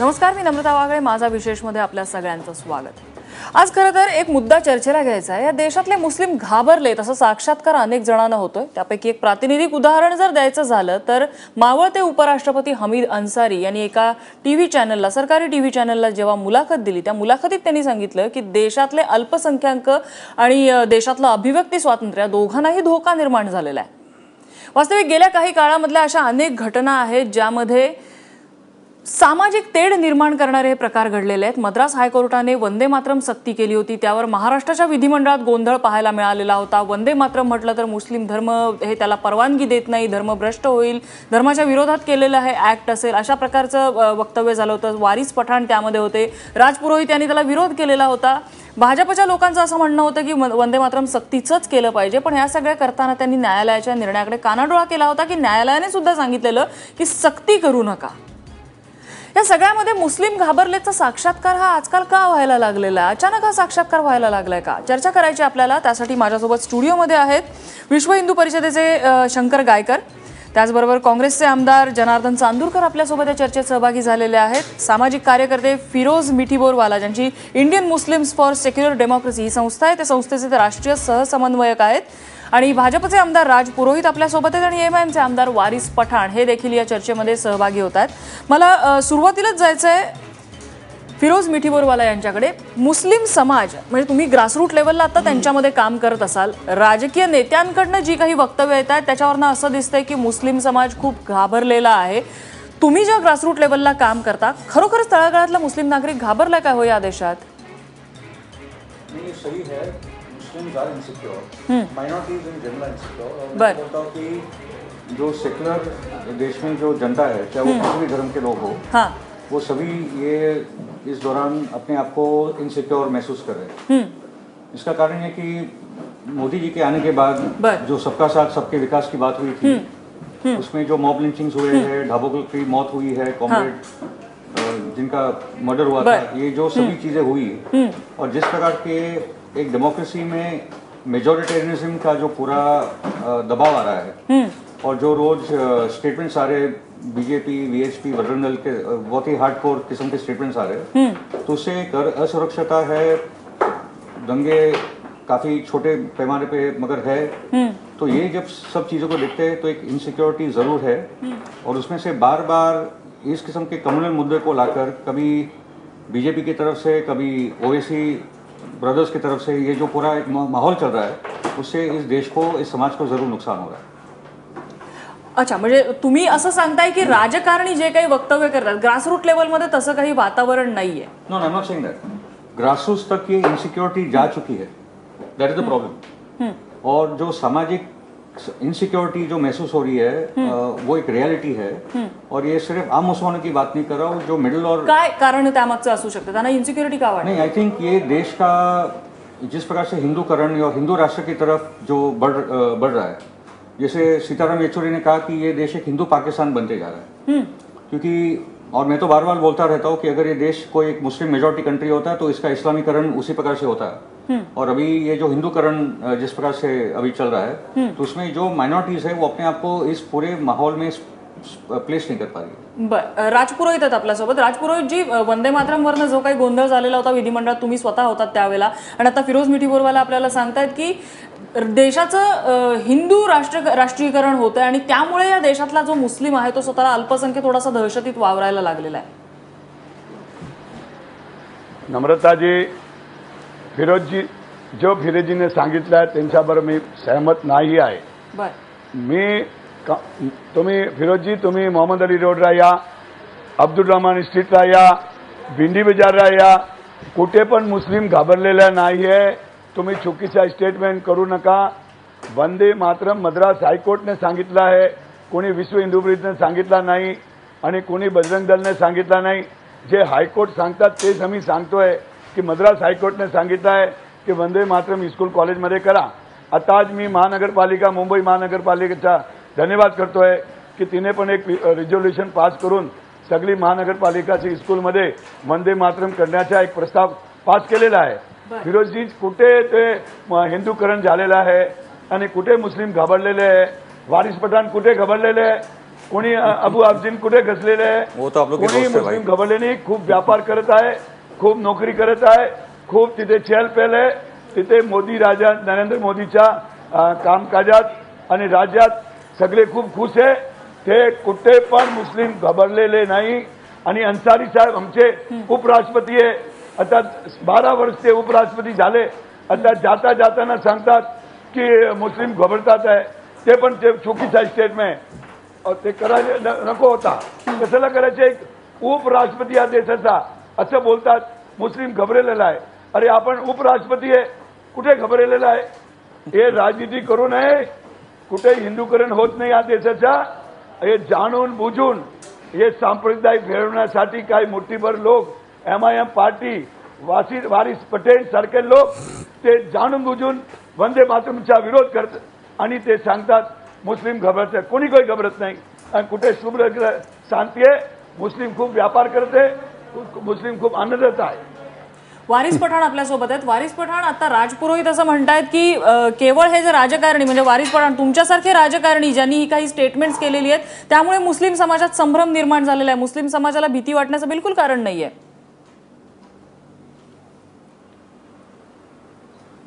नमस्कार, मी नम्रता वागळे. माझा विशेषमध्ये आपल्या सगळ्यांचं स्वागत. आज खरं तर एक मुद्दा चर्चेला घ्यायचा आहे. या देशातले मुस्लिम घाबरले तसं साक्षात्कार अनेक जणांना होतोय. त्यापैकी एक प्रातिनिधिक उदाहरण जर द्यायचं झालं तर मावळते उपराष्ट्रपती हमीद अन्सारी यांनी एका टीव्ही चॅनलला, सरकारी टीव्ही चॅनलला जेव्हा मुलाखत दिली, त्या मुलाखतीत त्यांनी सांगितलं की देशातले अल्पसंख्याक आणि देशातलं अभिव्यक्ती स्वातंत्र्य दोघांनाही धोका निर्माण झालेला आहे. वास्तविक गेल्या काही काळामधल्या अशा अनेक घटना आहेत ज्यामध्ये सामाजिक तेढ निर्माण करणारे हे प्रकार घडलेले आहेत. मद्रास हायकोर्टाने वंदे मातरम सक्ती केली होती, त्यावर महाराष्ट्राच्या विधिमंडळात गोंधळ पाहायला मिळालेला होता. वंदे मातरम म्हटलं तर मुस्लिम धर्म हे त्याला परवानगी देत नाही, धर्म भ्रष्ट होईल, धर्माच्या विरोधात केलेलं हे ऍक्ट असेल, अशा प्रकारचं वक्तव्य झालं होतं. वारिस पठाण त्यामध्ये होते, राजपुरोहित यांनी त्याला विरोध केलेला होता. भाजपच्या लोकांचं असं म्हणणं होतं की वंदे मातरम सक्तीचंच केलं पाहिजे, पण ह्या सगळ्या करताना त्यांनी न्यायालयाच्या निर्णयाकडे कानाडोळा केला होता की न्यायालयाने सुद्धा सांगितलेलं की सक्ती करू नका. या सगळ्यामध्ये मुस्लिम घाबरलेचा साक्षात्कार हा आजकाल का व्हायला लागलेला, अचानक हा साक्षात्कार व्हायला लागलाय का, चर्चा करायची आपल्याला. त्यासाठी माझ्यासोबत स्टुडिओमध्ये आहेत विश्व हिंदू परिषदेचे शंकर गायकर, त्याचबरोबर काँग्रेसचे आमदार जनार्दन चांदूरकर आपल्यासोबत या चर्चेत सहभागी झालेले आहेत. सामाजिक कार्यकर्ते फिरोज मिठीबोरवाला, ज्यांची Indian Muslims for Secular Democracy ही संस्था आहे, त्या संस्थेचे ते राष्ट्रीय सहसमन्वयक आहेत. आणि भाजपचे आमदार राज पुरोहित आपल्यासोबत आहेत आणि एमआयएमचे आमदार वारिस पठाण हे देखील या चर्चेमध्ये सहभागी होत आहेत. मला सुरुवातीलाच जायचं आहे फिरोज मिठीबोरवाला यांच्याकडे. मुस्लिम समाज म्हणजे तुम्ही ग्रासरूट लेवलला आता त्यांच्यामध्ये काम करत असाल, राजकीय नेत्यांकडनं जी काही वक्तव्य येत आहेत त्याच्यावरनं असं दिसतंय की मुस्लिम समाज खूप घाबरलेला आहे. तुम्ही ज्या ग्रासरूट लेवलला काम करता, खरोखरच तळागाळातला मुस्लिम नागरिक घाबरलाय काय हो या देशात? सही है, Muslims are insecure, minorities in general insecure. मैं बोलता हूँ कि जो सेक्युलर देश में जो जनता है, चाहे वो किसी भी धर्म के लोग हो, वो सभी ये इस दौरान अपने आप को इनसिक्योर महसूस कर रहे हैं. इसका कारण है कि मोदी जी के आने के बाद जो सबका साथ सबके विकास की बात हुई थी, उसमें जो मॉब लिंचिंग्स हुए हैं, ढाबों की मौत हुई है, कॉमरेड जिनका मर्डर हुआ था, ये जो सभी चीजें हुई और जिस प्रकार के एक डेमोक्रेसी में मेजोरिटेरियनिज्म का जो पूरा दबाव आ रहा है और जो रोज स्टेटमेंट्स आ रहे बीजेपी, वीएचपी, बजरंग दल के बहुत ही हार्डकोर किस्म के स्टेटमेंट्स आ रहे हैं, तो उससे एक असुरक्षता है, दंगे काफी छोटे पैमाने पे मगर है. तो ये जब सब चीजों को देखते हैं तो एक इनसिक्योरिटी जरूर है और उसमें से बार बार इस किस्म के कम्युनल मुद्दे को लाकर कभी बीजेपी की तरफ से, कभी ओवैसी ब्रदर्स की तरफ से ये जो पूरा एक माहौल चल रहा है, उससे इस देश को, इस समाज को जरूर नुकसान हो रहा है. अच्छा, म्हणजे तुम्ही असं सांगताय की राजकारणी जे काही वक्तव्य करतात ग्रासरूट लेवलमध्ये तसं काही वातावरण नाहीये? No, I am not saying that. Grassroots तक ये इनसिक्योरिटी जा चुकी है, दैट इज द प्रॉब्लम. और जो सामाजिक इनसिक्योरिटी जो महसूस हो रही है वो एक रियलिटी है. और ये सिर्फ आम मुसलमानों की बात नहीं कर रहा हूँ, जो मिडिल और काय कारण त्यामागचं असू शकतं, त्यांना इनसिक्योरिटी का वाटते? नहीं, आई थिंक ये देश का जिस प्रकार से हिंदूकरण और हिंदू राष्ट्र की तरफ जो बढ़ रहा है, जैसे सीताराम येचुरी ने कहा कि ये देश एक हिंदू पाकिस्तान बनते जा रहा है. क्योंकि और मैं तो बार बार बोलता रहता हूँ कि अगर ये देश कोई एक मुस्लिम मेजॉरिटी कंट्री होता है तो इसका इस्लामीकरण उसी प्रकार से होता है. और अभी ये जो हिंदूकरण जिस प्रकार से अभी चल रहा है, तो उसमें जो माइनॉरिटीज है वो अपने आप को इस पूरे माहौल में प्लेस नहीं कर पा रही. बरं, राजपुरोहित आहेत आपल्यासोबत. राजपुरोहित जी, वंदे मातरमवरनं जो काही गोंधळ झालेला होता विधिमंडळात, तुम्ही स्वतः होतात त्यावेळेला, आणि आता फिरोज मिठीबोरवाला आपल्याला सांगतायत की देशाचं हिंदू राष्ट्रीयकरण होतंय आणि त्यामुळे या देशातला जो मुस्लिम आहे तो स्वतःला अल्पसंख्य थोडासा दहशतीत वावरायला लागलेला आहे. नम्रता जी, फिरोजी जो फिरोजीने सांगितलं आहे त्यांच्याबरोबर मी सहमत नाही आहे. मी तुम्ही फिरोजी, तुम्ही मोहम्मद अली रोडला या, अब्दुल रहमान स्ट्रीटला या, भिंडी बाजारला या, कुठे पण मुस्लिम घाबरलेला नाही आहे. तुम्ही चुकीचा स्टेटमेंट करू नका. वंदे मातरम मद्रास हायकोर्टने सांगितलं आहे, कोणी विश्व हिंदू परिषदेने सांगितलं नाही आणि कोणी बजरंग दलने सांगितलं नाही. जे हायकोर्ट सांगतात तेच आम्ही सांगतोय की मद्रास हायकोर्टने सांगितलं आहे की वंदे मातरम स्कूल कॉलेजमध्ये करा. आता आज मी महानगरपालिका, मुंबई महानगरपालिकेचा धन्यवाद करतोय की तिने पण एक रिझोल्युशन पास करून सगळी महानगरपालिकाच्या स्कूलमध्ये वंदे मातरम करण्याचा एक प्रस्ताव पास केलेला आहे. फिरोजी, कुठे ते हिंदूकरण झालेलं आहे आणि कुठे मुस्लिम घाबरलेले आहे, वारिस पठाण कुठे घाबरलेले आहे. कोणी अबू अफजीन कुठे घसलेले आहे, वो तो आप लोग के कोणी दोस्त है भाई. मुस्लिम घबरले नाही. खूप व्यापार करत आहे, खूप नोकरी करत आहे, खूप तिथे चहलपहल आहे. तिथे मोदी राजा नरेंद्र मोदीच्या कामकाजात आणि राज्यात सगळे खूप खुश आहे. ते कुठे पण मुस्लिम घबरलेले नाही. आणि अन्सारी साहेब आमचे उपराष्ट्रपती आहे, आता 12 वर्ष ते उपराष्ट्रपती झाले. आता जाता जाताना सांगतात की मुस्लिम घबरतात आहे. ते पण ते चुकीचा स्टेटमेंट आहे, ते करायला नको होता. कशाला करायचे? एक उपराष्ट्रपती या देशाचा असं बोलतात मुस्लिम घबरलेला आहे. अरे आपण उपराष्ट्रपती आहे, कुठे घबरलेला आहे? हे राजनीती करू नये, कुठे हिंदूकरण होत नाही या देशाचा. हे जाणून बुजून हे सांप्रदायिक मिळवण्यासाठी काही मुठ्ठीभर लोक, MIM पार्टी, वारिस पटेल सारखे लोक ते जाणून बुजून वंदे मातरमचा विरोध करतात आणि ते सांगतात मुस्लिम घबरत आहे. कोणी काही घबरत नाही. आणि कुठे शुभ्र शांती आहे. मुस्लिम खूप व्यापार करते, मुस्लिम खूप आनंदात आहे. वारिस पठाण आपल्यासोबत आहेत. वारिस पठाण, आता राजपुरोहित असं म्हणतायत की केवळ हे जे राजकारणी म्हणजे वारिस पठाण तुमच्यासारखे राजकारणी ज्यांनी ही काही स्टेटमेंट्स केलेली आहेत त्यामुळे मुस्लिम समाजात संभ्रम निर्माण झालेला आहे, मुस्लिम समाजाला भीती वाटण्याचं बिलकुल कारण नाहीये.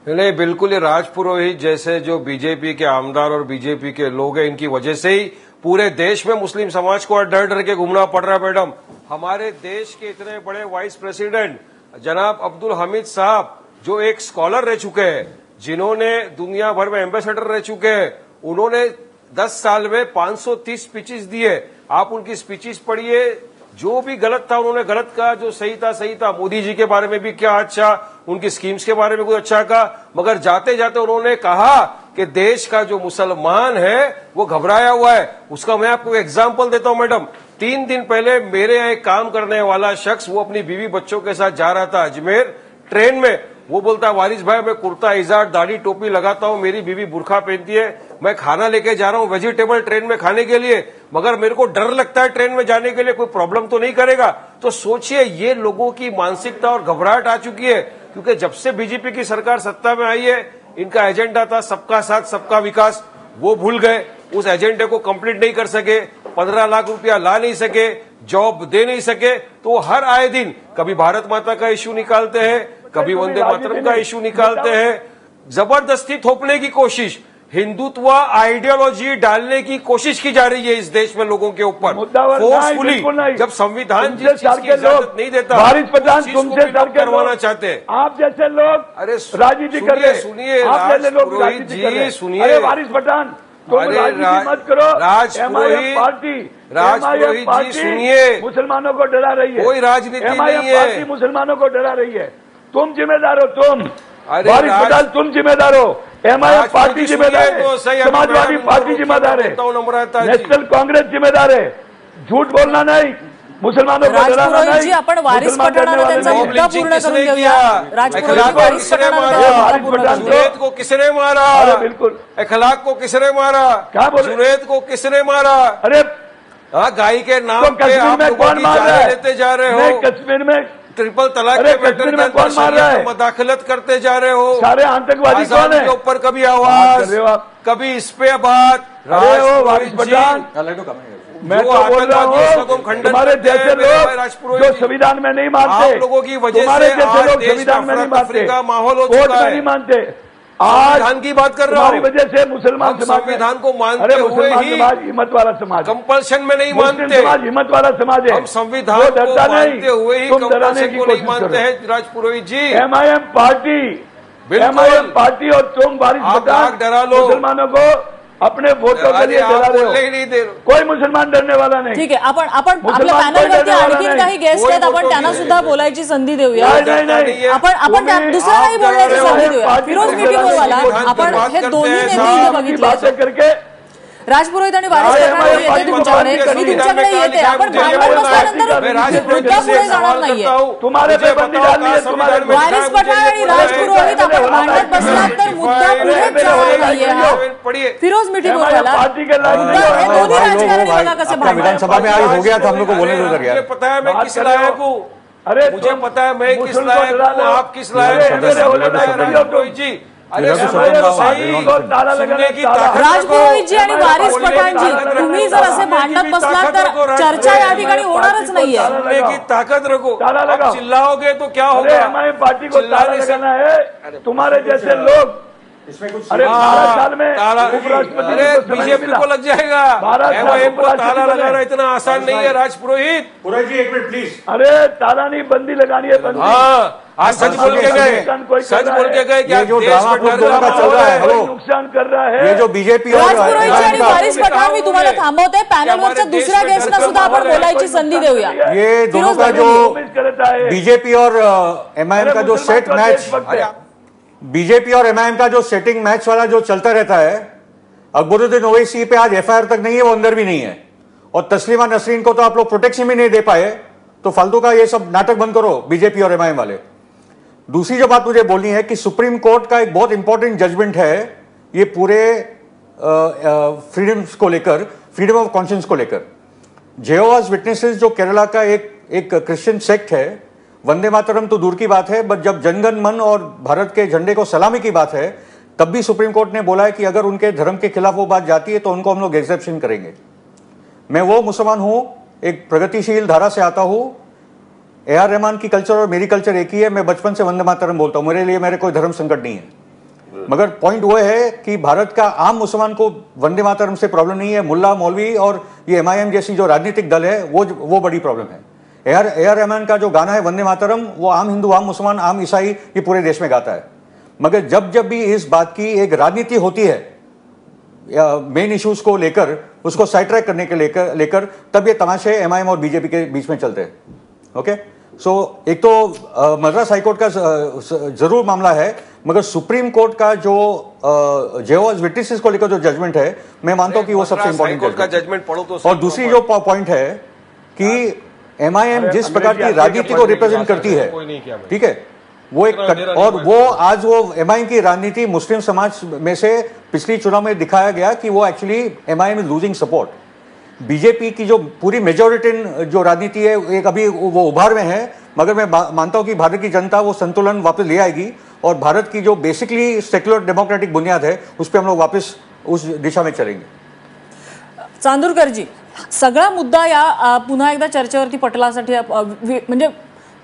नहीं, बिल्कुल ये राजपुरोहित जैसे जो बीजेपी के आमदार और बीजेपी के लोग हैं, इनकी वजह से ही पूरे देश में मुस्लिम समाज को डर डर के घूमना पड़ रहा है. मैडम, हमारे देश के इतने बड़े वाइस प्रेसिडेंट जनाब अब्दुल हमीद साहब, जो एक स्कॉलर रह चुके हैं, जिन्होंने दुनिया भर में एम्बेसडर रह चुके हैं, उन्होंने 10 साल में 530 स्पीचेस दिए. आप उनकी स्पीचेस पढ़िए. जो भी गलत था उन्होंने गलत कहा, जो सही था. मोदी जी के बारे में भी क्या अच्छा, उनकी स्कीम्स के बारे में कुछ अच्छा कहा, मगर जाते जाते उन्होंने कहा कि देश का जो मुसलमान है वो घबराया हुआ है. उसका मैं आपको एग्जाम्पल देता हूं मैडम. 3 दिन पहले मेरे यहाँ एक काम करने वाला शख्स, वो अपनी बीवी बच्चों के साथ जा रहा था अजमेर ट्रेन में. वो बोलता है वारिस भाई मैं कुर्ता इजार दाढ़ी टोपी लगाता हूं, मेरी बीवी बुर्खा पहनती है, मैं खाना लेके जा रहा हूं वेजिटेबल ट्रेन में खाने के लिए, मगर मेरे को डर लगता है ट्रेन में जाने के लिए, कोई प्रॉब्लम तो नहीं करेगा. तो सोचिए ये लोगों की मानसिकता और घबराहट आ चुकी है. क्योंकि जब से बीजेपी की सरकार सत्ता में आई है, इनका एजेंडा था सबका साथ सबका विकास, वो भूल गए. उस एजेंडे को कंप्लीट नहीं कर सके, 15 लाख रुपया ला नहीं सके, जॉब दे नहीं सके. तो हर आए दिन कभी भारत माता का इश्यू निकालते हैं, कभी वंदे मातरम का इश्यू निकालते हैं. जबरदस्ती थोपने की कोशिश, हिंदुत्व आइडियोलॉजी डालने की कोशिश की जा रही है इस देश में लोगों के ऊपर फोर्सफुली. जब संविधान जिस चीज की इजाजत नहीं देता, वारिस पठाण तुमसे करवाना चाहते हैं. आप जैसे लोग अरे राजनीति कर रहे, सुनिए राजपुरोहित जी, सुनिए. वारिस पठाण तुम राजनीति मत करो. राजपुरोहित जी सुनिए, मुसलमानों को डरा रही है. कोई राजनीति नहीं पार्टी है. मुसलमानों को डरा रही है. तुम जिम्मेदार हो. तुम अरे वारिस पठाण तुम जिम्मेदार हो. MIM पार्टी जिम्मेदार है, तो सही, समाजवादी पार्टी जिम्मेदार है, नेशनल कांग्रेस जिम्मेदार है. झूठ बोलना नहीं, मुसलमानों को डराना राजपुरोहित जी, नहीं. आपण वारिस पठाणाला त्यांचा मुद्दा पूर्ण करून घेऊया. राजपुरोहित वारिस पठाणाला पूर्ण करून घेऊया. जुनैद को किसने मारा? बिल्कुल. अखलाक को किसने मारा? क्या बोले? जुनैद को किसने मारा? अरे गाय के नाम तो पे कश्मीर आप में लोगों कौन की मार रहा जानें है? लेते जा रहे नहीं, हो. कश्मीर में ट्रिपल तलाक अरे के मैटर कश्मीर के में अंदर कौन मार रहा है? मदाखलत करते जा रहे हो. सारे आतंकवादी कौन आजाद है? के ऊपर कभी बात आवाज, कर रहे हो आप? कभी इस पे बात. अरे वो वारिस पठाण, मैं तो बोल रहा हूँ तुम्हारे जैसे लोग जो संविधान में नहीं मानते, आप लोगों की वजह तुम्हारे से जैसे आज लोग देश संविधान में नहीं मानते, का माहौल हो कोर्ट चुका में है. नहीं मानते. आज संविधान की बात कर रहा तुम्हारी हूँ. वजह से मुसलमान हम समाज, संविधान को मानते अरे हुए मुसलमान ही समाज हिम्मत वाला समाज, कंपल्शन में नहीं मुस्लिम मानते. समाज हिम्मत वाला समाज है. हम संविधान वो को डरता नहीं, मानते हुए ही तुम डराने कंपल्शन की को नहीं कोशिश मानते करो. हैं. राजपुरोहित जी, MIM पार्टी, बिल्कुल. MIM पार्टी और तुम वारिस आप पठाण आग डरा लो. मुसलमानों को अपने वोटों के लिए आप डरा रहे बोलने ही हो. नहीं दे रहे. कोई मुसलमान डरने वाला नहीं. ठीक आहे. आपण आपल्या मुसलमान पॅनलवरती कोणी आणखीन डरणार काही गेस्ट कोणी आहेत, आपण बोलतो त्यांना नाही. सुद्धा बोलायची संधी देऊया. नाही. आपण दुसऱ्यालाही बोलण्याची संधी देऊया. फिरोज मिठीपोरवाला, आपण हे दोन्ही नेते इथे बघितले. बातें करके राजपुरोहित आणि वारिस पठाण येते तुमच्याकडे, मी तुमच्याकडे येते. आपण भांडण बसल्यानंतर मुद्दा पुढे जाणार नाहीये. तुम्हारे पे बंदी डालनी है. तुम्हारे वारिस पठाण आणि राजपुरोहित आपण भांडत बसलात तर मुद्दा पुढे जाणार नाहीये. फिरोज मिठीपोरवाला, पार्टी के लायक हे दोन्ही राजकारणी बघा कसे भांडतात. विधानसभा में आज हो गया था, हम लोग को बोलने दो यार. मुझे पता है मैं किस लायक हूँ. अरे मुझे पता है मैं किस मुसलमान लायक डरा हूँ, लो. आप किस लायक अरे मेरे होने लायक नहीं हो तुम. जी, अरे राज पुरोहित जी आणि वारिस पठाण जी, तुम्ही जर असे भांडत बसलात तर चर्चा या ठिकाणी होणारच नाहीये. सुनने की ताकत रखो. आप चिल्लाओगे तो क्या होगा? हमारी पार्टी को ताला लगाना है. तुम्हारे जैसे लोग इसमें कुछ अरे 12 साल में ताला, उपराष्ट्रपति अरे बीजेपी को लग जाएगा. MIM को ताला लगाना इतना आसान नहीं है राज पुरोहित. पुरोहित जी एक मिनट प्लीज. अरे ताला नहीं, बंदी लगानी है. बंदी. हाँ, आज सच बोल के गए कि ये जो देश ड्रामा में डर फुटबॉल का चल रहा है, कोई हेलो, नुकसान कर रहा है. ये जो बीजेपी और राज पुरोहित जी आणि MIM का वारिस पठाण, मी तुम्हाला थांबवते. पॅनलवरच्या दुसऱ्या गेस्टना सुद्धा आपण बोलायची संधी देऊया. ये दोनों फिरोज का जो प्रॉमिस करता है. बीजेपी और MIM का जो सेट मैच, बीजेपी और MIM का जो सेटिंग मैच वाला जो चलता रहता है, अकबरुद्दीन ओवैसी पे आज FIR तक नहीं है, वो अंदर भी नहीं है. और तस्लीमा नसरीन को तो आप लोग प्रोटेक्शन भी नहीं दे पाए, तो फालतू का ये सब नाटक बंद करो बीजेपी और MIM वाले. दूसरी जो बात मुझे बोलनी है कि सुप्रीम कोर्ट का एक बहुत इंपॉर्टेंट जजमेंट है ये पूरे फ्रीडम्स को लेकर, फ्रीडम ऑफ कॉन्शियंस को लेकर. जेहोवाज विटनेसेस जो केरला का एक क्रिश्चियन सेक्ट है, वंदे मातरम तो दूर की बात है, बट जब जनगण मन और भारत के झंडे को सलामी की बात है, तब भी सुप्रीम कोर्ट ने बोला है कि अगर उनके धर्म के खिलाफ वो बात जाती है तो उनको हम लोग एक्सेप्शन करेंगे. मैं वो मुसलमान हूं, एक प्रगतिशील धारा से आता हूं. AR रहमान की कल्चर और मेरी कल्चर एक ही है. मैं बचपन से वंदे मातरम बोलता हूं, मेरे लिए मेरे कोई धर्म संकट नहीं है. मगर पॉइंट वो है कि भारत का आम मुसलमान को वंदे मातरम से प्रॉब्लम नहीं है. मुल्ला मौलवी और ये MIM जैसी जो राजनीतिक दल है वो बड़ी प्रॉब्लम है. AR रहमान का जो गाना है वंदे मातरम, वो आम हिंदू, आम मुसलमान, आम ईसाई ये पूरे देश में गाता है. मगर जब भी इस बात की एक राजनीति होती है मेन इश्यूज को लेकर, उसको साइड ट्रैक करने के लेकर तब ये तमाशे MIM और बीजेपी के बीच में चलते हैं. ओके, सो एक तो मद्रास हाईकोर्ट का जरूर मामला है, मगर सुप्रीम कोर्ट का जो जेहोवाज विटनेसेस को लेकर जो जजमेंट है, मैं मानता हूं कि वो सबसे इंपॉर्टेंट का जजमेंट पढ़ो तो. और दूसरी जो पॉइंट है कि MIM जिस प्रकार की राजनीति को रिप्रेजेंट करती है, ठीक है, वो एक और वो आज वो MIM की राजनीति मुस्लिम समाज में से पिछली चुनाव में दिखाया गया कि वो actually MIM is losing support. BJP की जो पूरी मेजोरिटी जो राजनीति है एक अभी वो उभार में है, मगर मैं मानता हूं कि भारत की जनता वो संतुलन वापस ले आएगी और भारत की जो बेसिकली सेक्युलर डेमोक्रेटिक बुनियाद है उस पर हम लोग वापस उस दिशा में चलेंगे. चांदूरकर जी, सगळा मुद्दा या पुन्हा एकदा चर्चेवरती पटलासाठी म्हणजे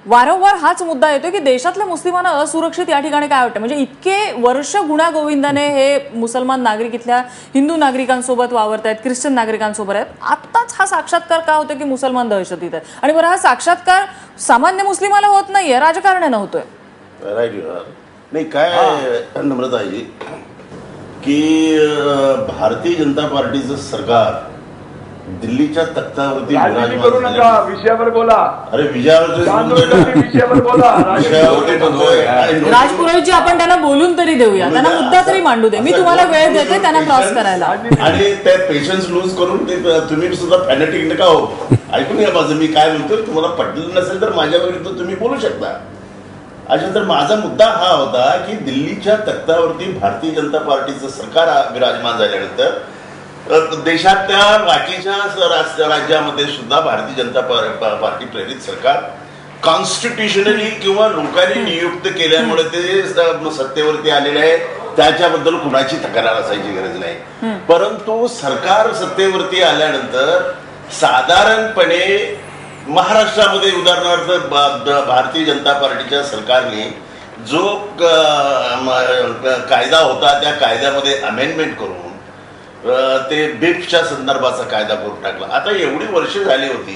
वारंवार हाच मुद्दा येतो की देशातल्या मुस्लिमांना असुरक्षित या ठिकाणी काय वाटतं. म्हणजे इतके वर्ष गुण्यागोविंदाने हे मुसलमान नागरिक इथल्या हिंदू नागरिकांसोबत वावरत आहेत, ख्रिश्चन नागरिकांसोबत आहेत. आत्ताच हा साक्षात्कार का होतो की मुसलमान दहशतीत आहेत, आणि बरं हा साक्षात्कार सामान्य मुस्लिमाला होत नाहीये, राजकारण्यानं होतोय. राईट. नाही काय नम्रताजी की भारतीय जनता पार्टीचं सरकार दिल्लीच्या तख्तावरती करू नका, विषयावर बोला. अरे विषयावर बोला. राज पुरोहित जी, आपण त्यांना बोलून तरी देऊया, त्यांना मुद्दा तरी मांडू दे. मी तुम्हाला वेळ देते त्यांना क्रॉस करायला. आणि ते पेशन्स लूज करून ते तुम्ही सुद्धा फॅनेटिक नका हो. ऐकून घ्या माझं, मी काय बोलतोय. तुम्हाला पटलं नसेल तर माझ्या विरुद्ध तुम्ही बोलू शकता. अच्छा, तर माझा मुद्दा हा होता की दिल्लीच्या तख्तावरती भारतीय जनता पार्टीचं सरकार विराजमान झाल्यानंतर देशातल्या बाकीच्या राज्यामध्ये सुद्धा भारतीय जनता पार्टी प्रेरित सरकार कॉन्स्टिट्युशनली किंवा लोकांनी नियुक्त केल्यामुळे ते सत्तेवरती आलेले आहे. त्याच्याबद्दल कुणाची तक्रार असायची गरज नाही. परंतु सरकार सत्तेवरती आल्यानंतर साधारणपणे महाराष्ट्रामध्ये उदाहरणार्थ भारतीय जनता पार्टीच्या सरकारने जो कायदा होता त्या कायद्यामध्ये अमेंडमेंट करून ते बिप्सच्या संदर्भाचा कायदा करून टाकला. आता एवढी वर्ष झाली होती,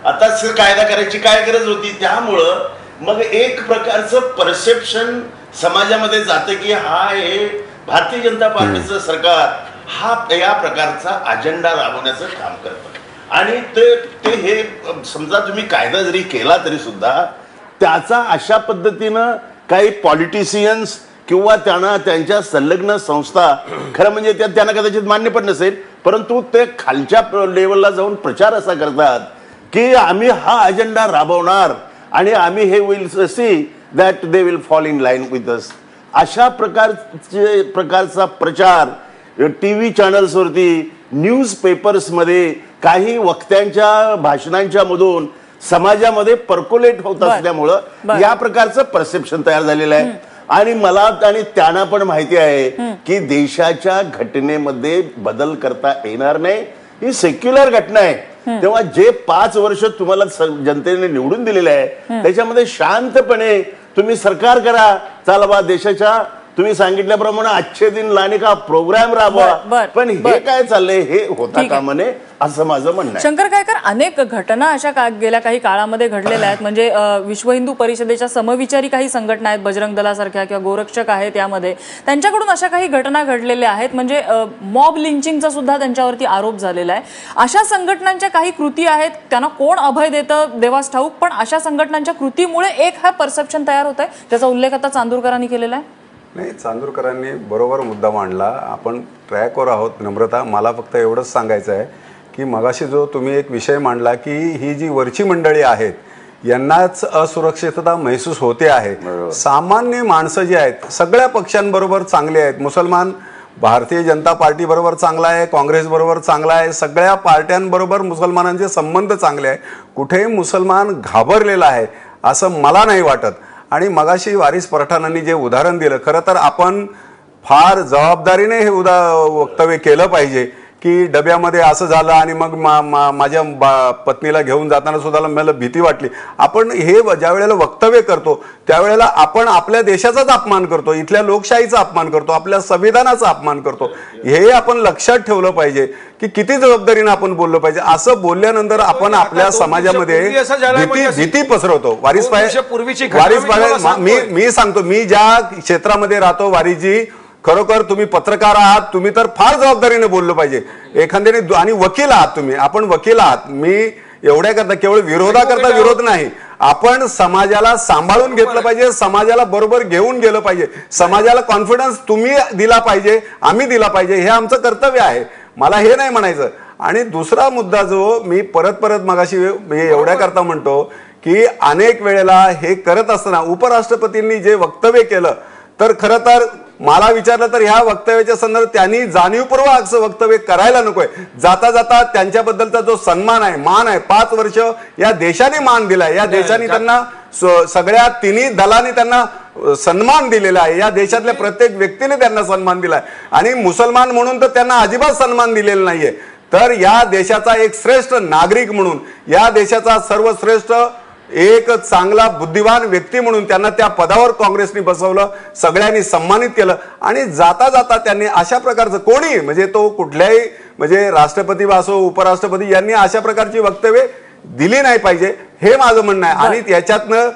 आता कायदा करायची काय गरज होती. त्यामुळं मग एक प्रकारचं परसेप्शन समाजामध्ये जातं की हा हे भारतीय जनता पार्टीचं सरकार हा या प्रकारचा अजेंडा राबवण्याचं काम करतं. आणि ते हे समजा तुम्ही कायदा जरी केला तरी सुद्धा त्याचा अशा पद्धतीनं काही पॉलिटिशियन्स किंवा त्यांच्या संलग्न संस्था, खरं म्हणजे त्यांना कदाचित मान्य पण नसेल, परंतु ते खालच्या लेवलला जाऊन प्रचार असा करतात की आम्ही हा अजेंडा राबवणार आणि आम्ही हे will see that they will fall in line with us. अशा प्रकारचा प्रचार TV चॅनल्सवरती, न्यूज पेपर्समध्ये काही वक्त्यांच्या भाषणांच्या मधून समाजामध्ये पर्कोलेट होत असल्यामुळं या प्रकारचं परसेप्शन तयार झालेलं आहे. आणि मला आणि त्यांना पण माहिती आहे की देशाच्या घटनेमध्ये बदल करता येणार नाही, ही सेक्युलर घटना आहे. तेव्हा जे 5 वर्ष तुम्हाला जनतेने निवडून दिलेले आहे त्याच्यामध्ये शांतपणे तुम्ही सरकार करा, चालवा देशाच्या. तुम्ही सांगितल्याप्रमाणे अच्छे दिन लाने का प्रोग्राम राबवा, पण हे काय चाललंय हे होता कामा नये असं माझं म्हणणं आहे. शंकर गायकर, अनेक घटना अशा गेल्या काही काळामध्ये घडलेल्या आहेत. म्हणजे विश्व हिंदू परिषदेच्या समविचारी काही संघटना आहेत, बजरंग दलासारख्या किंवा गोरक्षक आहेत, यामध्ये त्यांच्याकडून अशा काही घटना घडलेल्या आहेत. म्हणजे मॉब लिंचिंगचा सुद्धा त्यांच्यावरती आरोप झालेला आहे. अशा संघटनांच्या काही कृती आहेत, त्यांना कोण अभय देतं देवास ठाऊक, पण अशा संघटनांच्या कृतीमुळे एक हा परसेप्शन तयार होत आहे, त्याचा उल्लेख आता चांदूरकरांनी केलेला आहे. नाही, चांदूरकरांनी बरोबर मुद्दा मांडला. आपण ट्रॅकवर आहोत. नम्रता, मला फक्त एवढंच सांगायचं आहे की मगाशी जो तुम्ही एक विषय मांडला की ही जी वरची मंडळी आहेत यांनाच असुरक्षितता महसूस होते आहे. सामान्य माणसं जी आहेत सगळ्या पक्षांबरोबर चांगले आहेत. मुसलमान भारतीय जनता पार्टी बरोबर चांगला आहे, काँग्रेस बरोबर चांगला आहे, सगळ्या पार्ट्यांबरोबर मुसलमानांचे संबंध चांगले आहे. कुठेही मुसलमान घाबरलेला आहे असं मला नाही वाटत. आणि मगाशी वारिस पठाणांनी जे उदाहरण दिलं, खरं तर आपण फार जबाबदारीने हे वक्तव्य केलं पाहिजे की डब्यामध्ये असं झालं आणि मग माझ्या पत्नीला घेऊन जाताना सुद्धा मला भीती वाटली. आपण हे ज्या वेळेला वक्तव्य करतो त्यावेळेला आपण आपल्या देशाचाच अपमान करतो, इथल्या लोकशाहीचा अपमान करतो, आपल्या संविधानाचा अपमान करतो. हे आपण लक्षात ठेवलं पाहिजे की किती जबाबदारीने आपण बोललो पाहिजे. असं बोलल्यानंतर आपण आपल्या समाजामध्ये भीती पसरवतो. वारिस मी सांगतो, मी ज्या क्षेत्रामध्ये राहतो वारीजी, खरोखर तुम्ही पत्रकार आहात, तुम्ही तर फार जबाबदारीने बोललं पाहिजे एखाद्याने. आणि वकील आहात तुम्ही, आपण वकील आहात. मी एवढ्या करता केवळ विरोधाकरता विरोध नाही, आपण समाजाला सांभाळून घेतलं पाहिजे, समाजाला बरोबर घेऊन गेलं पाहिजे, समाजाला कॉन्फिडन्स तुम्ही दिला पाहिजे, आम्ही दिला पाहिजे, हे आमचं कर्तव्य आहे. मला हे नाही म्हणायचं. आणि दुसरा मुद्दा जो मी परत मगाशी मी एवढ्या करता म्हणतो की अनेक वेळेला हे करत असताना उपराष्ट्रपतींनी जे वक्तव्य केलं, तर खरं तर मला विचारलं तर ह्या वक्तव्याच्या संदर्भात त्यांनी जाणीवपूर्वक असं वक्तव्य करायला नकोय. जाता जाता त्यांच्याबद्दलचा जो सन्मान आहे, मान आहे, 5 वर्ष या देशाने मान दिलाय, या देशाने त्यांना सगळ्या तिन्ही दलांनी त्यांना सन्मान दिलेला आहे, या देशातल्या प्रत्येक व्यक्तीने त्यांना सन्मान दिलाय. आणि मुसलमान म्हणून तर त्यांना अजिबात सन्मान दिलेला नाहीये. तर या देशाचा एक श्रेष्ठ नागरिक म्हणून, या देशाचा सर्वश्रेष्ठ एक चांगला बुद्धिवान व्यक्ती म्हणून त्यांना त्या पदावर काँग्रेसने बसवलं, सगळ्यांनी सन्मानित केलं. आणि जाता जाता त्यांनी अशा प्रकारचं कोणी, म्हणजे तो कुठल्याही म्हणजे राष्ट्रपती असो उपराष्ट्रपती, यांनी अशा प्रकारची वक्तव्य दिली नाही पाहिजे, हे माझं म्हणणं आहे. आणि त्याच्यातनं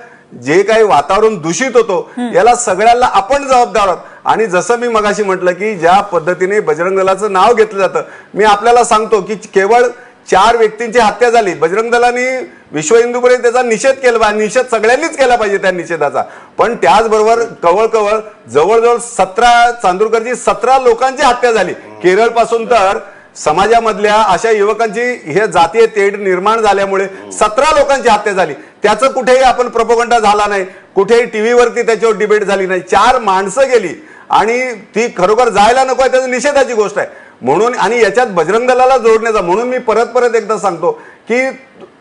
जे काही वातावरण दूषित होतो याला सगळ्यांना आपण जबाबदार आहोत. आणि जसं मी मगाशी म्हटलं की ज्या पद्धतीने बजरंग दलाचं नाव घेतलं जातं, मी आपल्याला सांगतो की केवळ 4 व्यक्तींची हत्या झाली. बजरंग दलाने विश्व हिंदू परिषद त्याचा निषेध केला, निषेध सगळ्यांनीच केला पाहिजे त्या निषेधाचा. पण त्याचबरोबर कवळ जवळजवळ 17 चांदूरकरची 17 लोकांची हत्या झाली. केरळ पासून तर समाजामधल्या अशा युवकांची हे जातीय तेढ निर्माण झाल्यामुळे 17 लोकांची हत्या झाली. त्याचं कुठेही आपण प्रोपगंडा झाला नाही, कुठेही टीव्हीवरती त्याच्यावर डिबेट झाली नाही. 4 माणसं गेली आणि ती खरोखर जायला नको आहे, त्याची निषेधाची गोष्ट आहे. म्हणून आणि याच्यात बजरंग दलाला जोडण्याचा, म्हणून मी परत एकदा सांगतो की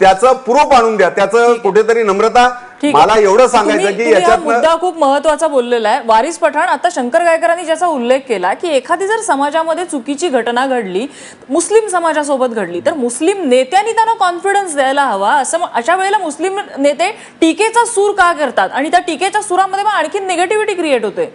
त्याचं प्रूफ आणून द्या, त्याचं कुठेतरी नम्रता. मला एवढं सांगायचं की याच्यात मुद्दा खूप महत्वाचा बोललेला आहे वारिस पठाण. आता शंकर गायकरांनी ज्याचा उल्लेख केला की एखादी जर समाजामध्ये चुकीची घटना घडली, मुस्लिम समाजासोबत घडली, तर मुस्लिम नेत्यांनी त्यांना कॉन्फिडन्स द्यायला हवा. असं अशा वेळेला मुस्लिम नेते टीकेचा सूर का करतात आणि त्या टीकेच्या सुरामध्ये मग आणखी निगेटिव्हिटी क्रिएट होते.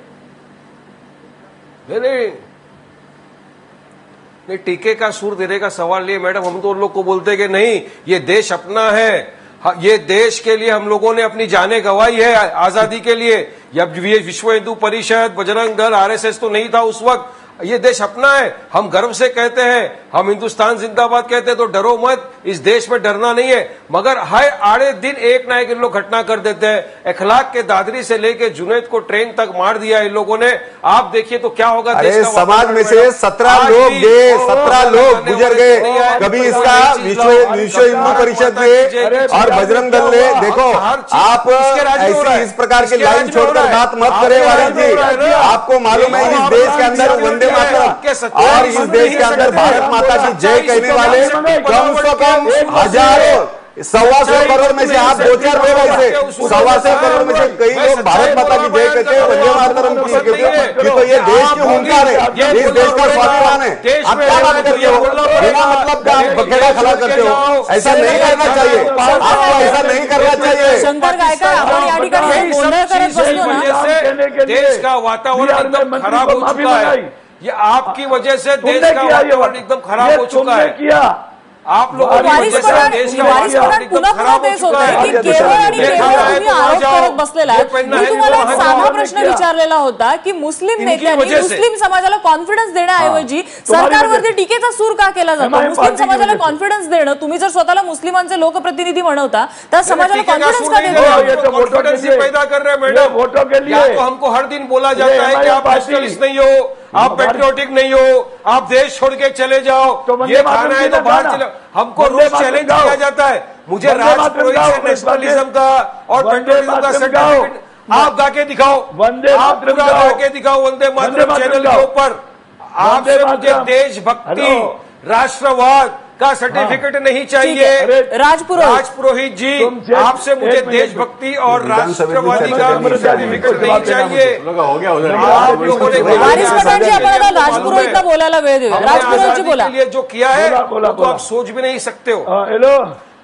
नहीं, टीके का सूर देने का सवाल नहीं है मैडम. हम तो उन लोग को बोलते हैं कि नहीं, ये देश अपना है, ये देश के लिए हम लोगों ने अपनी जानें गंवाई है आजादी के लिए. जब ये विश्व हिंदू परिषद, बजरंग दल, आरएसएस तो नहीं था उस वक्त. ये देश अपना है, हम गर्व से कहते हैं, हम हिंदुस्तान जिंदाबाद कहते हैं. तो डरो मत, इस देश में डरना नहीं है. मगर हर आड़े दिन एक ना एक इन लोग घटना कर देते हैं. अखलाक के दादरी से लेके जुनैद को ट्रेन तक मार दिया इन लोगों ने. आप देखिए तो क्या होगा. अरे समाज में से 17 लोग गए, 17 लोग गुजर गए. कभी इसका विश्व हिंदू परिषद ने और बजरंग दल ने, देखो आप ऐसी इस प्रकार की लाइन छोड़कर बात मत करें वारिस जी. आपको मालूम है इस देश के अंदर वंदे मातरम और इस देश के अंदर भारत माता की जय कहने वाले कम से कम 125 करोड़ में से आप 2-4 लोग ऐसे 125 करोड़ में से कई लोग भारत माता की जय कहते हैं, वंदे मातरम की कहते हैं, कि तो ये देश की हुंकार है, इस देश का स्वाभिमान है। आप क्या बात करते हो? बिना मतलब का आप बखेड़ा खड़ा करते हो। ऐसा नहीं करना चाहिए, आपको ऐसा नहीं करना चाहिए। शंकर गायकर, आपण या ठिकाणी गोंधळ करत बसलो ना, देश का वातावरण एकदम खराब हो चुका है। ये आपकी वजह से देश का वातावरण एकदम खराब हो चुका है। आप लोगों की वजह से देश का वातावरण एकदम खराब हो चुका है। की केवळ आणि केवळ तुम्ही आरोप करत बसलेला आहे। मी तुम्हाला एक साधा प्रश्न विचारलेला होता की मुस्लिम नेत्यांनी मुस्लिम समाजाला कॉन्फिडन्स देण्याऐवजी सरकारवरती टीकेचा सूर का केला जातो? मुस्लिम समाजाला कॉन्फिडन्स देणं, तुम्ही जर स्वतःला मुस्लिमांचे लोकप्रतिनिधी म्हणवता तर समाजाला कॉन्फिडन्स का देतो? कॉन्फिडेंस पैदा कर रहे हैं मैडम। वोटों के लिए या तो हमको हर दिन बोला जाता है कि आप नेशनलिस्ट नहीं हो, आप पेट्रियोटिक नहीं हो, आप देश छोड़ के चले जाओ, ये खाना है तो बाहर चले। हमको रोज चैलेंज किया जाता है। मुझे राजपुरोहित से नेशनलिज्म का और पेट्रियोटिज्म का सर्टिफिकेट आप गा के दिखाओ, आप पूरा गा के दिखाओ वंदे मातरम चैनल के ऊपर। आपसे मुझे देशभक्ति, राष्ट्रवाद का सर्टिफिकेट नहीं चाहिए। राजपुरोहित जी, आपसे मुझे देशभक्ति और राष्ट्रवादी का सर्टिफिकेट नहीं चाहिए। आप लोगों ने राजपुरोहितला बोलायला वेळ देऊ। राजपुरोहित जी बोला। लिए जो किया है तो आप सोच भी नहीं सकते हो।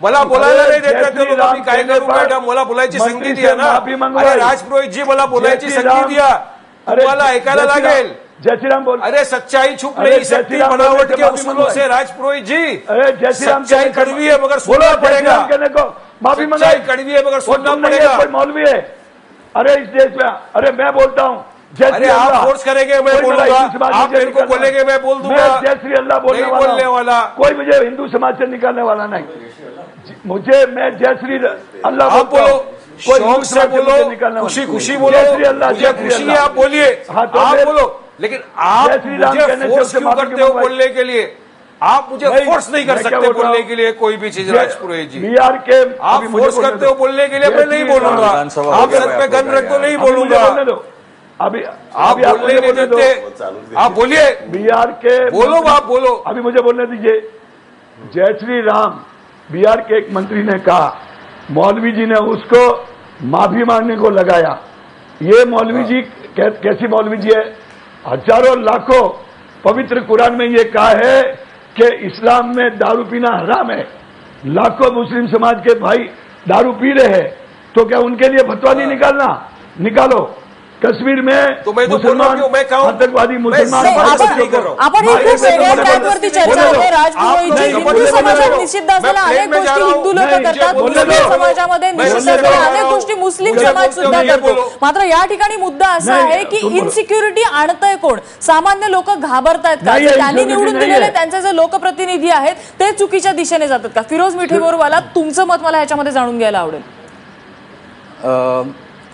मला बोलायला नाही देत ते लोक। मी काय करू मॅडम? मला बोलायची संधी द्या ना। अरे राजपुरोहित जी, मला बोलायची संधी द्या, तुम्हाला ऐकायला लागेल। जय श्री राम बोल। अरे सच्चाई छुप नहीं सकती बनावट के उसूलों से राजपुरोहित जी। अरे जय श्री राम, सच्चाई कड़वी है मगर सुनना पड़ेगा। माफी सच्चाई कड़वी है मगर सुनना पड़ेगा। कोई मौलवी है अरे इस देश में? अरे मैं बोलता हूँ अरे आप फोर्स करेंगे मैं बोलूंगा, आप मेरे को बोलेंगे मैं बोल दूंगा। जय श्री अल्लाह बोलने वाला कोई मुझे हिंदू समाज से निकालने वाला नहीं। मुझे मैं जय श्री अल्लाह आप बोलो, शौक से बोलो, खुशी खुशी बोलो, मुझे खुशी है आप बोलिए, आप बोलो। लेकिन आप मुझे फोर्स क्यों करते हो बोलने के लिए? आप मुझे फोर्स नहीं कर सकते बोलने के लिए कोई भी चीज। राजपुरोहित जी, बिहार के आप फोर्स करते हो बोलने के लिए, मैं नहीं बोलूंगा। आप सर पे गन रख दो, नहीं बोलूंगा। अभी आप बोलने नहीं देते, आप बोलिए। बिहार के बोलो, आप बोलो। अभी मुझे बोलने दीजिए। जय श्री राम बिहार के एक मंत्री ने कहा, मौलवी जी ने उसको माफी मांगने को लगाया। ये मौलवी जी कैसी मौलवी जी है? हजारों लाखों पवित्र कुरान में ये कहा है कि इस्लाम में दारू पीना हराम है। लाखों मुस्लिम समाज के भाई दारू पी रहे हैं, तो क्या उनके लिए फतवा नहीं निकालना? निकालो। कश्मीर में तो मैं तो मुसलमान आतंकवादी मुसलमान आपण ही खूप वेगळ्या ट्रॅकवरती चर्चा होते। राजपुरोहित जी, हिंदू समाजात निषिद्ध असलेल्या अनेक गोष्टी हिंदू लोक करतात, मुस्लिम समाजामध्ये निषिद्ध असलेल्या अनेक गोष्टी मुस्लिम समाज सुद्धा करतो। मात्र या ठिकाणी मुद्दा असा आहे की इनसिक्युरिटी आणतंय कोण? सामान्य लोक घाबरतायत का? त्यांनी निवडून दिलेले त्यांचे जे लोकप्रतिनिधी आहेत ते चुकीच्या दिशेने जातात का? फिरोज मिठीबोरवाला, तुमचं मत मला ह्याच्यामध्ये जाणून घ्यायला आवडेल।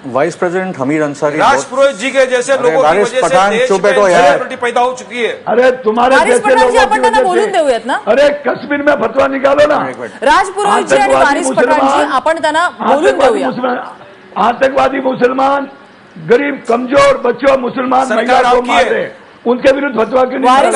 वाइस प्रेसिडेंट हमीद अंसारी, राजपुरोहित जी के जैसे लोगों की वजह से देश में सेलिब्रिटी पैदा हो चुकी है। अरे तुम्हारे जैसे लोगों आपण त्यांना बोलून देऊयात ना। अरे कश्मीर में फतवा निकालो ना। राजपुरोहित जी आणि वारिस पठाण जी, आपण त्यांना बोलून देऊया। आतंकवादी मुसलमान, गरीब कमजोर बच्चों मुसलमान महिला को मार रहे, उनके विरुद्ध फतवा क्यों नहीं?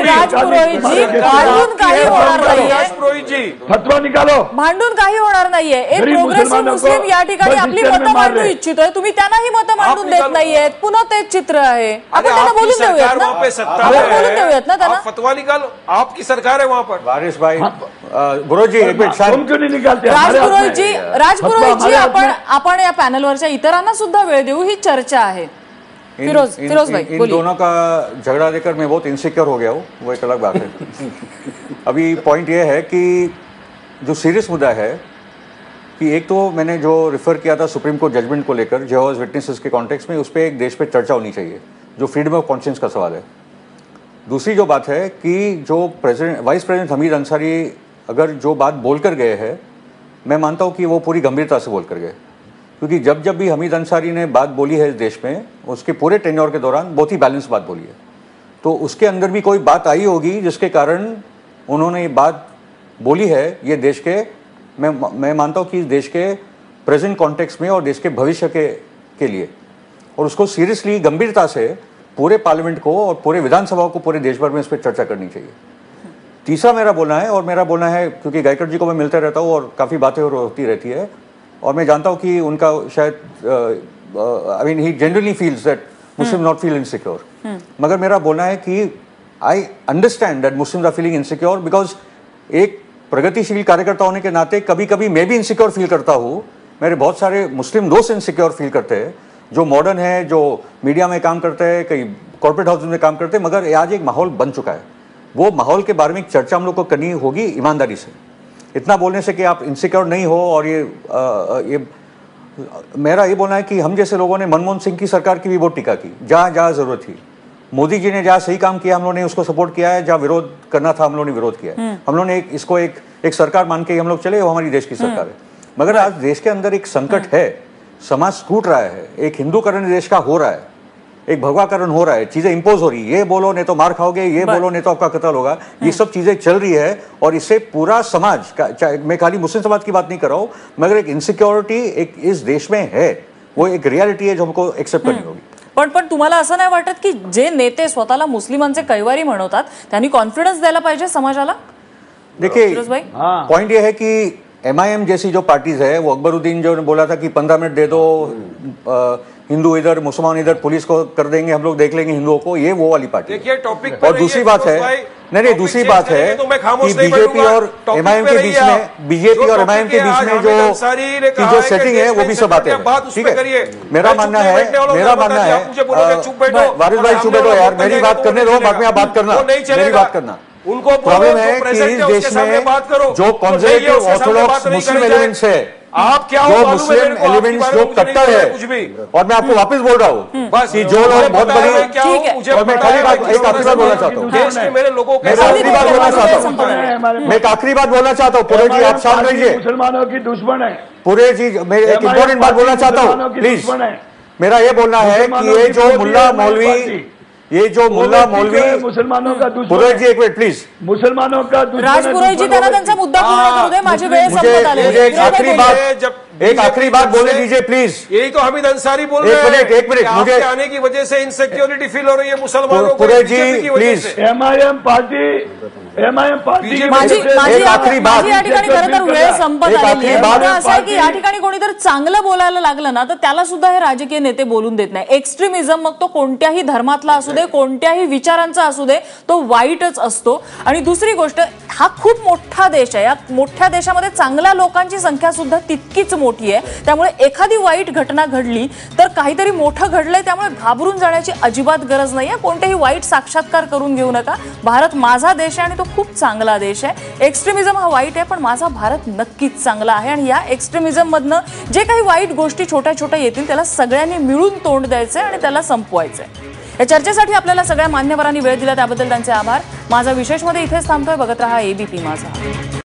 राजपुरोहित जी, भांडून काही होणार नाहीये। राजपुरोहित जी, फतवा निकालो। भांडून काही होणार नाहीये। एक प्रोग्रेसिव्ह मुस्लिम या ठिकाणी आपली मतं मांडू इच्छितोय, तुम्ही त्यांनाही मतं मांडून देत नाहीयेत। पुन्हा तेच चित्र आहे। आपण त्यांना बोलून देऊयात ना, बोलून देऊयात ना त्यांना। फतवा निकालो, आपकी सरकार है वहां पर। वारिस भाई, गुरु जी एक मिनिट शांत। क्यों नहीं निकालते? राजपुरोहित जी, आपण या पॅनलवरच्या इतरांना सुद्धा वेळ देऊ, ही चर्चा आहे। फिरोज भाई, इन दोनों का झगड़ा देखकर मैं बहुत इनसिक्योर हो गया हूँ, वो एक अलग बात है। अभी पॉइंट ये है कि जो सीरियस मुद्दा है कि एक तो मैंने जो रेफर किया था सुप्रीम कोर्ट जजमेंट को लेकर जेहोवाज विटनेसेस के कॉन्टेक्स्ट में, उस पर एक देश पे चर्चा होनी चाहिए, जो फ्रीडम ऑफ कॉन्शियंस का सवाल है। दूसरी जो बात है कि जो वाइस प्रेसिडेंट हमीद अंसारी अगर जो बात बोल कर गए हैं, मैं मानता हूँ कि वो पूरी गंभीरता से बोल कर गए, क्योंकि जब जब भी हमीद अंसारी ने बात बोली है इस देश में, उसके पूरे टेन्योर के दौरान बहुत ही बैलेंस बात बोली है। तो उसके अंदर भी कोई बात आई होगी जिसके कारण उन्होंने ये बात बोली है। ये देश के, मैं मानता हूँ कि इस देश के प्रेजेंट कॉन्टेक्स्ट में और देश के भविष्य के लिए, और उसको सीरियसली गंभीरता से पूरे पार्लियामेंट को और पूरे विधानसभा को पूरे देश भर में इस पर चर्चा करनी चाहिए। तीसरा मेरा बोलना है, और मेरा बोलना है क्योंकि गायकर जी को मैं मिलता रहता हूँ और काफ़ी बातें होती रहती है, और मैं जानता हूँ कि उनका शायद I mean he generally feels that Muslim not feel insecure, मगर मेरा बोलना है कि I understand that Muslims are feeling insecure because एक प्रगतिशील कार्यकर्ता होने के नाते कभी कभी मैं भी इनसिक्योर फील करता हूँ। मेरे बहुत सारे मुस्लिम दोस्त इनसिक्योर फील करते हैं, जो मॉडर्न है, जो मीडिया में काम करते हैं, कई कॉर्पोरेट हाउस में काम करते हैं, मगर आज एक माहौल बन चुका है। वो माहौल के बारे में एक चर्चा हम लोग को करनी होगी ईमानदारी से। इतना बोलने से कि आप इनसिक्योर नहीं हो, और ये मेरा ये बोलना है कि हम जैसे लोगों ने मनमोहन सिंह की सरकार की भी बहुत टीका की, जहाँ जहाँ जरूरत थी। मोदी जी ने जहाँ सही काम किया हम लोगों ने उसको सपोर्ट किया है, जहाँ विरोध करना था हम लोगों ने विरोध किया है। हम लोगों ने इसको एक सरकार मान के हम लोग चले, वो हमारी देश की सरकार है। मगर आज देश के अंदर एक संकट है, समाज टूट रहा है, एक हिंदूकरण देश का हो रहा है, एक भगवाकरण हो रहा है, चीजें इंपोज हो रही है, ये बोलो नहीं तो मार खाओगे, ये बोलो नहीं तो आपका कत्ल होगा, ये सब चीजें चल रही है। और इससे पूरा समाज का, मैं खाली मुस्लिम समाज की बात नहीं कर रहा हूँ, मगर एक इनसिक्योरिटी एक इस देश में है, वो एक रियलिटी है जो हमको एक्सेप्ट करनी होगी। पण तुम्हाला असं नाही वाटत की जे नेते स्वतःला मुस्लिमांचे कैवारी म्हणवतात त्यांनी कॉन्फिडन्स द्यायला पाहिजे समाजाला? देखिए पॉइंट ये है कि MIM जैसी जो पार्टीज है, वो अकबरुद्दीन जो ने बोला था कि 15 मिनट दे दो, हिंदू इधर मुसलमान इधर, पुलिस को कर देंगे, हम लोग देख लेंगे हिंदुओं को, ये वो वाली पार्टी। देखिए टॉपिक और दूसरी बात है, नहीं दूसरी बात है कि बीजेपी और MIM के बीच में, बीजेपी और MIM के बीच में जो सेटिंग है वो भी सब बातें हैं, ठीक है। मेरा मानना है वारिस भाई चुप बैठो यार, मेरी बात करने दो, बाद में आप बात करना, मेरी बात करना। उनको प्रॉब्लम है कि इस देश में जो कॉन्जर्वेटिव ऑर्थोडॉक्स मुस्लिम एलिमेंट्स है, आप क्या जो मुस्लिम एलिमेंट्स जो कट्टर है, और मैं आपको वापस बोल रहा हूँ कि जो लोग बहुत बड़ी, और मैं खाली बात एक आखिरी बात बोलना चाहता हूँ, मैं एक आखिरी बात बोलना चाहता हूँ पूरे जी, आप शांत रहिए। मुसलमानों की दुश्मन है पूरे जी, मैं एक इंपॉर्टेंट बात बोलना चाहता हूँ प्लीज। मेरा ये बोलना है कि ये जो मुल्ला मौलवी मुसलमानों का दुश्मन, पुरोहित जी एक मिनट प्लीज, मुसलमानों का दुश्मन, राजपुरोहित जी त्यांना त्यांचा मुद्दा पूर्ण करू दे, माझी वेळ संपत आली। मुझे एक आखिरी बात बोलने दीजिए प्लीज। यही तो हमीद अंसारी बोल रहे हैं, एक मिनट मुझे आने की वजह से इनसिक्योरिटी फील हो रही है मुसलमानों को, पुरोहित जी प्लीज। MIM पार्टी माझी आखरी बात, या ठिकाणी खरं तर वेळ संपत आलेली आहे। मुद्दा असा आहे की या ठिकाणी कोणीतरी चांगलं बोलायला लागलं ना तर त्याला सुद्धा हे राजकीय नेते बोलून देत नाही। एक्स्ट्रीमिझम मग तो कोणत्याही धर्मातला असू दे, कोणत्याही विचारांचा असू दे, तो वाईटच असतो। आणि दुसरी गोष्ट, हा खूप मोठा देश आहे, या मोठ्या देशामध्ये चांगल्या लोकांची संख्या सुद्धा तितकीच मोठी आहे। त्यामुळे एखादी वाईट घटना घडली तर काहीतरी मोठं घडलंय, त्यामुळे घाबरून जाण्याची अजिबात गरज नाहीये। कोणतेही वाईट साक्षात्कार करून घेऊ नका। भारत माझा देश आहे आणि तो खूप चांगला देश आहे। एक्स्ट्रीमिझम हा वाईट आहे, पण माझा भारत नक्कीच चांगला आहे। आणि या एक्स्ट्रीमिझम मधनं जे काही वाईट गोष्टी छोट्या छोट्या येतील त्याला सगळ्यांनी मिळून तोंड द्यायचंय आणि त्याला संपवायचंय। या चर्चेसाठी आपल्याला सगळ्या मान्यवरांनी वेळ दिला त्याबद्दल त्यांचे आभार। माझा विशेषमध्ये इथेच थांबतोय। बघत रहा ABP माझा।